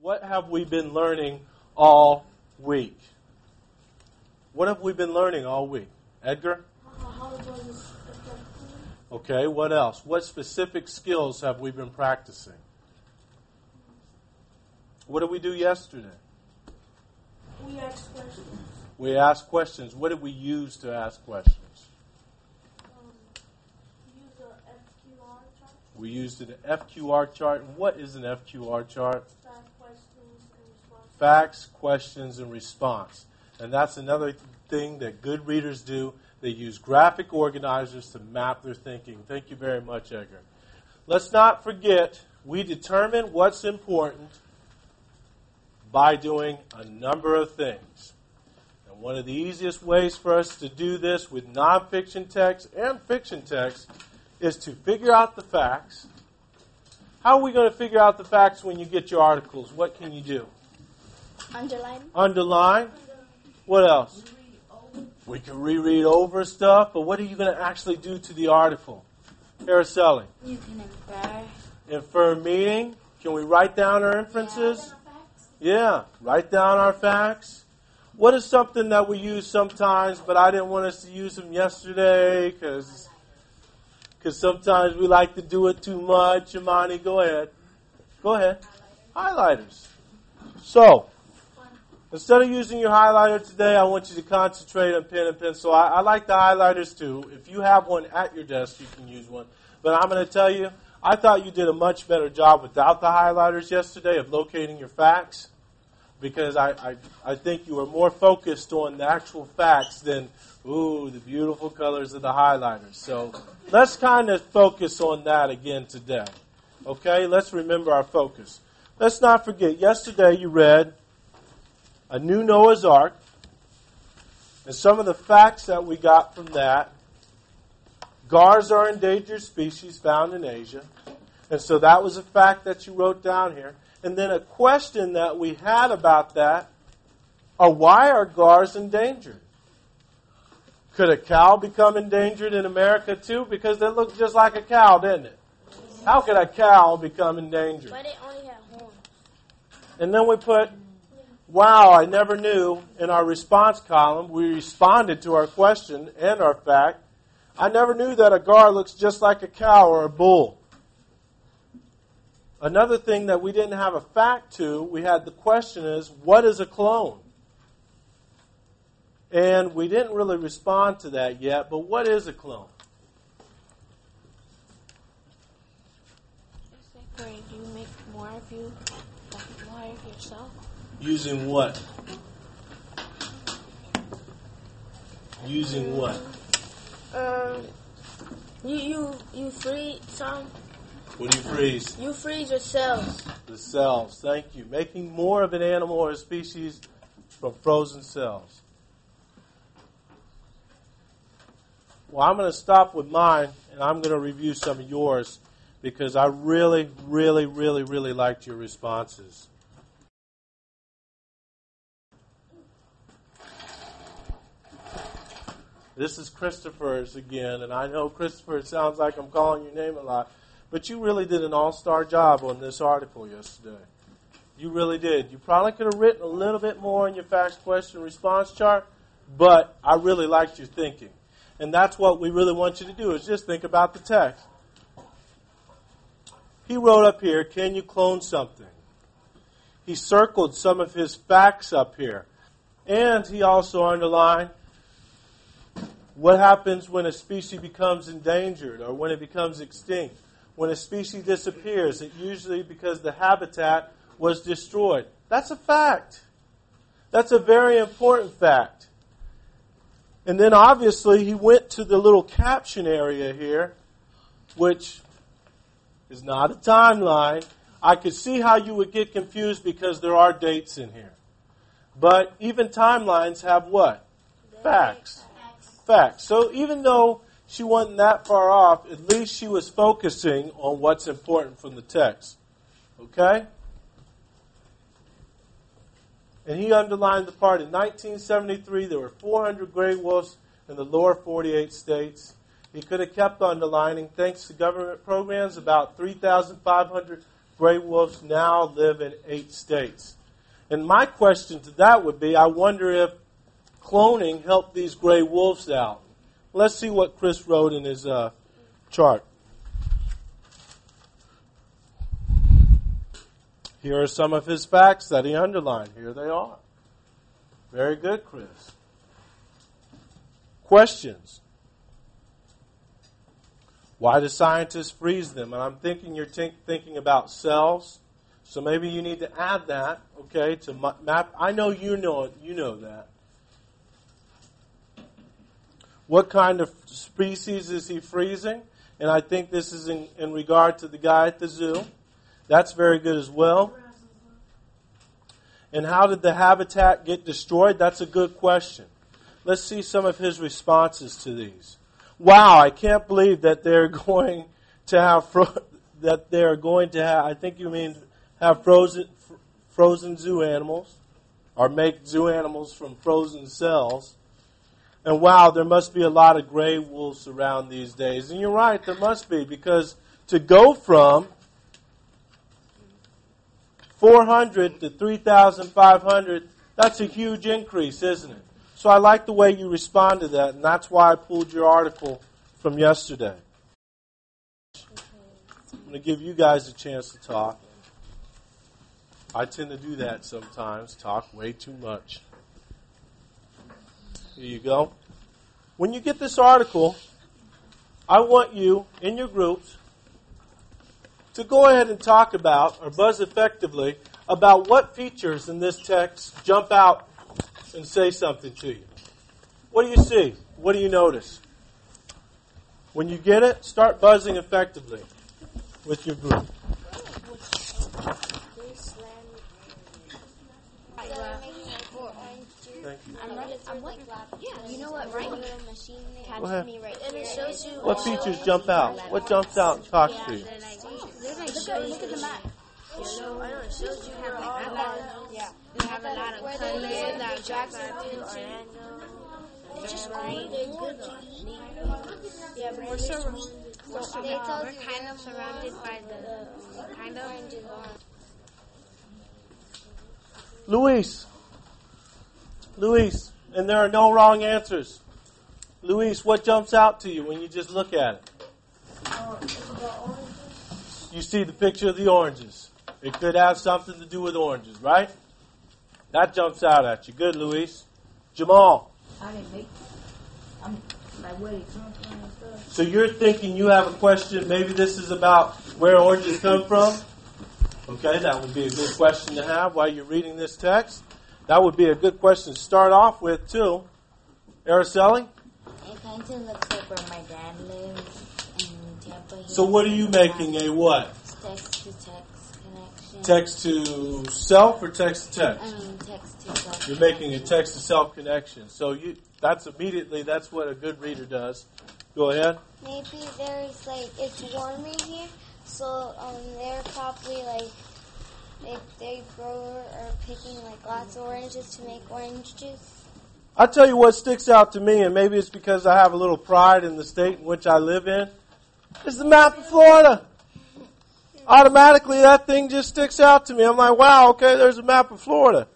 What have we been learning all week? What have we been learning all week? Edgar? How to draw this effect. Okay, what else? What specific skills have we been practicing? What did we do yesterday? We asked questions. We asked questions. What did we use to ask questions? Use the FQR chart. We used an FQR chart. And what is an FQR chart? Fact, questions, and response. Facts, questions, and response. And that's another thing that good readers do. They use graphic organizers to map their thinking. Thank you very much, Edgar. Let's not forget, we determine what's important by doing a number of things. And one of the easiest ways for us to do this with nonfiction text and fiction text is to figure out the facts. How are we going to figure out the facts when you get your articles? What can you do? Underline. Underline. What else? We can reread over stuff, but what are you going to actually do to the article? Araceli? You can infer. Infer meaning. Can we write down our inferences? Yeah, write down our facts. What is something that we use sometimes, but I didn't want us to use them yesterday because sometimes we like to do it too much. Imani, go ahead. Go ahead. Highlighters. So, instead of using your highlighter today, I want you to concentrate on pen and pencil. I like the highlighters too. If you have one at your desk, you can use one. But I'm going to tell you, I thought you did a much better job without the highlighters yesterday of locating your facts, because I think you were more focused on the actual facts than, the beautiful colors of the highlighters. So let's kind of focus on that again today. Okay, let's remember our focus. Let's not forget, yesterday you read A New Noah's Ark, and some of the facts that we got from that. Gars are endangered species found in Asia. And so that was a fact that you wrote down here. And then a question that we had about that are, why are gars endangered? Could a cow become endangered in America too? Because it looked just like a cow, didn't it? How could a cow become endangered? But it only had horns. And then we put, wow, I never knew. In our response column, we responded to our question and our fact. I never knew that a gar looks just like a cow or a bull. Another thing that we didn't have a fact to, we had the question is, what is a clone? And we didn't really respond to that yet, but what is a clone? It's like where you make more of you, like more of yourself. Using what? Using what? You freeze some. What do you freeze? You freeze your cells. The cells. Thank you. Making more of an animal or a species from frozen cells. Well, I'm going to stop with mine, and I'm going to review some of yours because I really, really, really, really liked your responses. This is Christopher's again, and I know, Christopher, it sounds like I'm calling your name a lot, but you really did an all-star job on this article yesterday. You really did. You probably could have written a little bit more in your facts, question, response chart, but I really liked your thinking. And that's what we really want you to do, is just think about the text. He wrote up here, can you clone something? He circled some of his facts up here. And he also underlined, what happens when a species becomes endangered or when it becomes extinct? When a species disappears, it's usually because the habitat was destroyed. That's a fact. That's a very important fact. And then obviously he went to the little caption area here, which is not a timeline. I could see how you would get confused because there are dates in here. But even timelines have what? Facts. Facts. So even though she wasn't that far off, at least she was focusing on what's important from the text. Okay? And he underlined the part in 1973 there were 400 gray wolves in the lower 48 states. He could have kept underlining, thanks to government programs, about 3,500 gray wolves now live in 8 states. And my question to that would be, I wonder if cloning helped these gray wolves out. Let's see what Chris wrote in his chart. Here are some of his facts that he underlined. Here they are. Very good, Chris. Questions. Why do scientists freeze them? And I'm thinking you're thinking about cells. So maybe you need to add that, okay, to map. I know you know that. What kind of species is he freezing? And I think this is in regard to the guy at the zoo. That's very good as well. And how did the habitat get destroyed? That's a good question. Let's see some of his responses to these. Wow, I can't believe that they're going to have I think you mean have frozen zoo animals, or make zoo animals from frozen cells. And wow, there must be a lot of gray wolves around these days. And you're right, there must be, because to go from 400 to 3,500, that's a huge increase, isn't it? So I like the way you respond to that, and that's why I pulled your article from yesterday. I'm going to give you guys a chance to talk. I tend to do that sometimes, talk way too much. Here you go. When you get this article, I want you, in your groups, to go ahead and talk about, or buzz effectively, about what features in this text jump out and say something to you. What do you see? What do you notice? When you get it, start buzzing effectively with your group. You know what, right? Go ahead. And it shows you What features jump out? What jumps out and talks to you? Look at the map. I know it shows you have a lot of colors that Jackson Orlando. It's just great. They're good to eat. Yeah, but we're kind of surrounded by the kind of. Luis, and there are no wrong answers. Luis, what jumps out to you when you just look at it? You see the picture of the oranges. It could have something to do with oranges, right? That jumps out at you. Good, Luis. Jamal. So you're thinking you have a question, maybe this is about where oranges come from? Okay, that would be a good question to have while you're reading this text. That would be a good question to start off with, too. Araceli? It kind of looks like where my dad lives in Tampa. So what are you making, a what? Text-to-text connection. Text to self or text to text? Text to self. You're making a text to self connection. So that's what a good reader does. Go ahead. Maybe there's it's warm in here, so they're probably they grow or picking lots of oranges to make orange juice. I'll tell you what sticks out to me, and maybe it's because I have a little pride in the state in which I live in, is the map of Florida. Automatically, that thing just sticks out to me. I'm like, wow, okay, there's a map of Florida.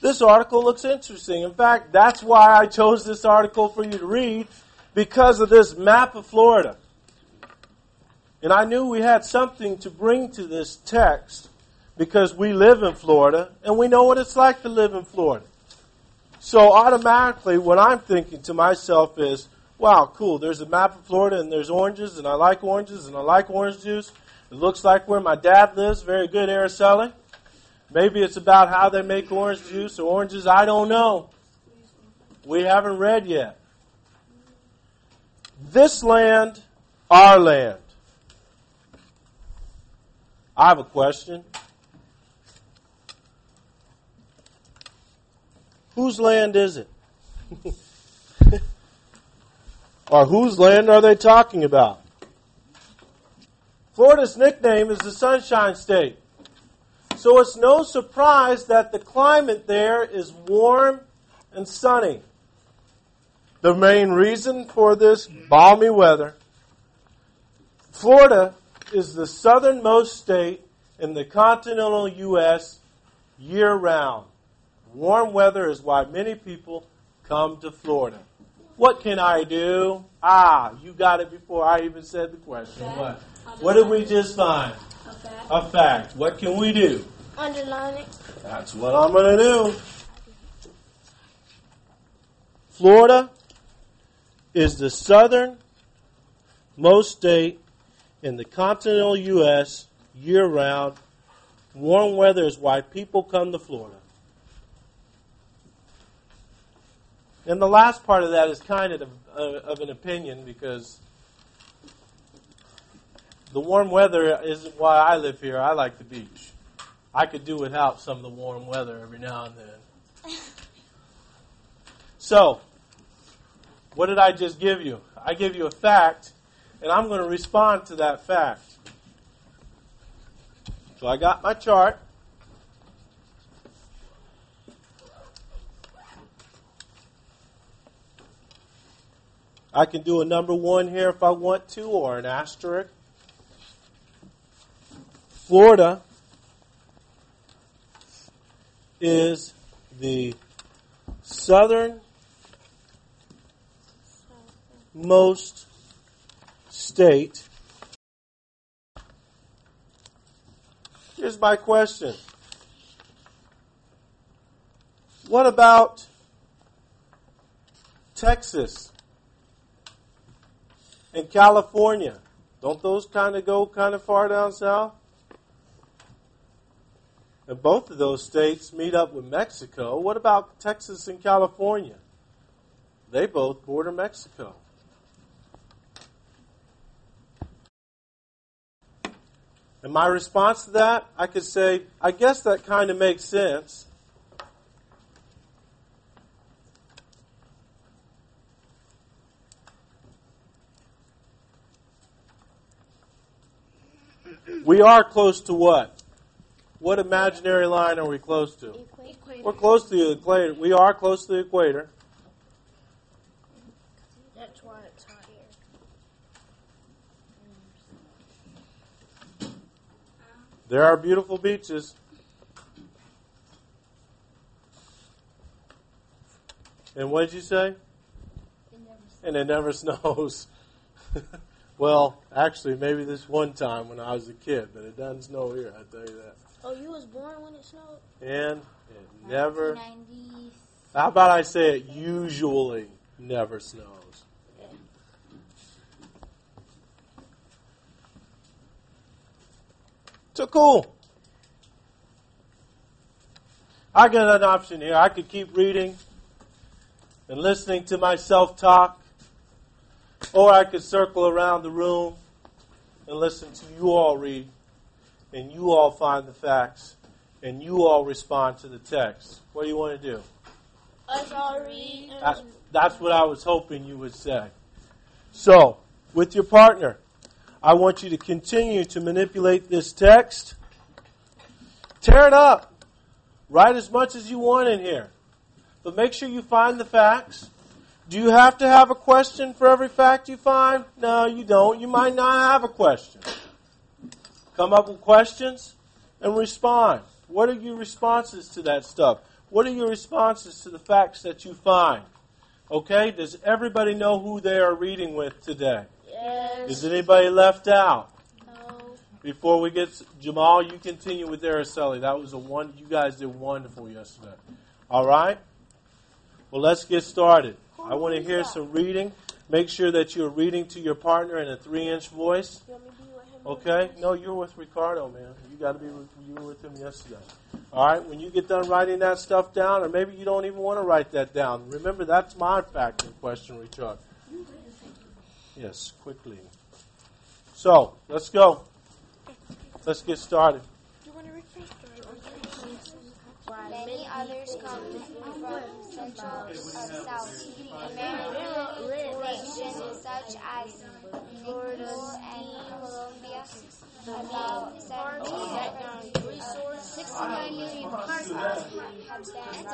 This article looks interesting. In fact, that's why I chose this article for you to read, because of this map of Florida. And I knew we had something to bring to this text, because we live in Florida, and we know what it's like to live in Florida. So automatically, what I'm thinking to myself is, wow, cool, there's a map of Florida, and there's oranges, and I like oranges, and I like orange juice. It looks like where my dad lives. Very good, Araceli. Maybe it's about how they make orange juice or oranges. I don't know. We haven't read yet. This land, our land. I have a question. Whose land is it? Or whose land are they talking about? Florida's nickname is the Sunshine State. So it's no surprise that the climate there is warm and sunny. The main reason for this balmy weather, Florida is the southernmost state in the continental U.S. year-round. Warm weather is why many people come to Florida. What can I do? You got it before I even said the question. What? What did we just find? A fact. What can we do? Underline it. That's what I'm going to do. Florida is the southernmost state in the continental U.S. year-round. Warm weather is why people come to Florida. And the last part of that is kind of an opinion, because the warm weather isn't why I live here. I like the beach. I could do without some of the warm weather every now and then. So, what did I just give you? I gave you a fact, and I'm going to respond to that fact. So I got my chart. I can do a number 1 here if I want to, or an asterisk. Florida is the southernmost state. Here's my question. What about Texas and California? Don't those go far down south? And both of those states meet up with Mexico. What about Texas and California? They both border Mexico. And my response to that, I could say, I guess that kind of makes sense. We are close to what? What imaginary line are we close to? Equator. We're close to the equator. We are close to the equator. That's why it's hot here. There are beautiful beaches. And what did you say? And it never snows. Well, actually, maybe this one time when I was a kid, but it doesn't snow here, I tell you that. Oh, you was born when it snowed? And it never... 1990s. How about I say it usually never snows? So cool. I got an option here. I could keep reading and listening to myself talk, or I could circle around the room and listen to you all read, and you all find the facts, and you all respond to the text. What do you want to do? Us all read. That's what I was hoping you would say. So, with your partner, I want you to continue to manipulate this text. Tear it up. Write as much as you want in here. But make sure you find the facts. Do you have to have a question for every fact you find? No, you don't. You might not have a question. Come up with questions and respond. What are your responses to that stuff? What are your responses to the facts that you find? Okay? Does everybody know who they are reading with today? Yes. Is anybody left out? No. Before we get Jamal, you continue with Araceli. That was you guys did wonderful yesterday. All right? Well, let's get started. I want to hear some reading. Make sure that you're reading to your partner in a 3-inch voice. You want me to be with him? Okay? No, you're with Ricardo, man. You were with him yesterday. All right? When you get done writing that stuff down, or maybe you don't even want to write that down. Remember, that's my fact and question, Richard. Yes, quickly. So, let's go. Let's get started. You want to read first? Many others come from Central or South American nations such as Ecuador and Colombia. About 69 million persons have been